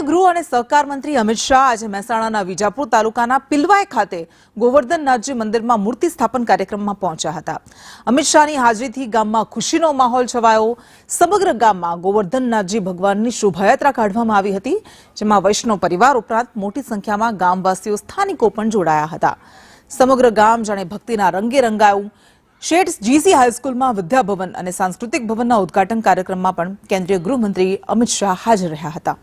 કેન્દ્રીય ગૃહ અને સહકાર મંત્રી અમિત શાહ આજે મહેસાણાના વિજાપુર તાલુકાના પિલવાય ખાતે ગોવર્ધનનાથજી મંદિરમાં મૂર્તિ સ્થાપન કાર્યક્રમમાં પહોંચ્યા હતા। અમિત શાહની હાજરીથી ગામમાં ખુશીનો માહોલ છવાયો। સમગ્ર ગામમાં ગોવર્ધનનાથજી ભગવાનની શોભાયાત્રા કાઢવામાં આવી હતી, જેમાં વૈષ્ણવ પરિવાર ઉપરાંત મોટી સંખ્યામાં ગામવાસીઓ સ્થાનિકો પણ જોડાયા હતા। સમગ્ર ગામ જાણે ભક્તિના રંગે રંગાયું। શેઠ જીસી હાઈસ્કૂલમાં વિદ્યાભવન અને સાંસ્કૃતિક ભવનના ઉદ્ઘાટન કાર્યક્રમમાં પણ કેન્દ્રીય ગૃહમંત્રી અમિત શાહ હાજર રહ્યા હતા।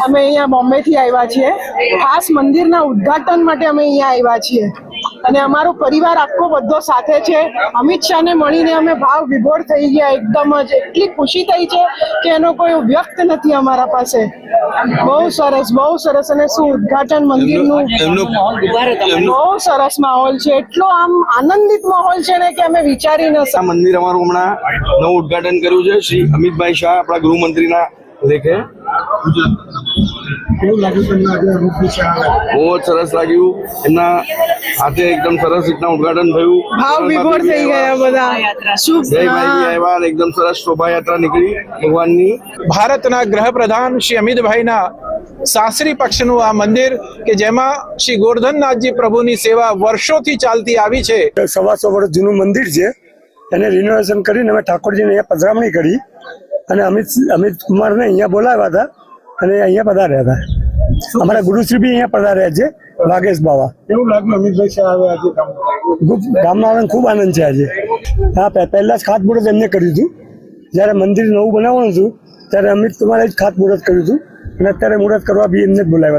અમે અહીંયા બોમ્બે થી આવ્યા છીએ, ખાસ મંદિરના ઉદ્ઘાટન માટે અમે અહીંયા આવ્યા છીએ અને અમારો પરિવાર આખો બધો સાથે છે। અમિત શાહને મળીને અમે ભાવ વિભોર થઈ ગયા, એકદમ જ એટલી ખુશી થઈ છે કે એનો કોઈ વ્યક્ત નથી અમારા પાસે। બહુ સરસ અને શું ઉદ્ઘાટન મંદિરનું બહુ સરસ માહોલ છે, એટલો આમ આનંદિત માહોલ છે ને કે અમે વિચારી ન શકીએ। મંદિર અમારું હમણાં નવું ઉદ્ઘાટન કર્યું છે શ્રી અમિતભાઈ શાહ આપણા ગૃહમંત્રીના લેખે। બહુ સરસ લાગ્યું, એમના હાથે એકદમ સરસ રીતના ઉદ્ઘાટન થયું, ભાવ વિભોર થઈ ગયા બધા। જય ભાઈ આવ્યા, એકદમ સરસ શોભાયાત્રા નીકળી ભગવાનની। ભારતના ગૃહપ્રધાન શ્રી અમિતભાઈના સાસરી પક્ષનું આ મંદિર કે જેમાં શ્રી ગોવર્ધનનાથજી પ્રભુની સેવા વર્ષોથી ચાલતી આવી છે। 125 વર્ષ જૂનું મંદિર છે, એને રિનોવેશન કરીને અમે ઠાકોરજીને અહીંયા પધરામણી કરી અને અમિત કુમારને અહીંયા બોલાવ્યા હતા અને અહીંયા પધાર્યા હતા। અમારા ગુરુશ્રી બી અહીંયા પધાર્યા છે, વાઘેશ બાવા। એવું લાગ્યું અમિતભાઈ શાહ આવે આજે ગામમાં ખૂબ આનંદ છે આજે। હા, પહેલા જ ખાતમુહૂર્ત એમને કર્યું હતું, જ્યારે મંદિર નવું બનાવવાનું હતું ત્યારે અમિત કુમારે જ ખાતમુહૂર્ત કર્યું હતું અને અત્યારે મુહૂર્ત કરવા બી એમને જ બોલાવ્યા।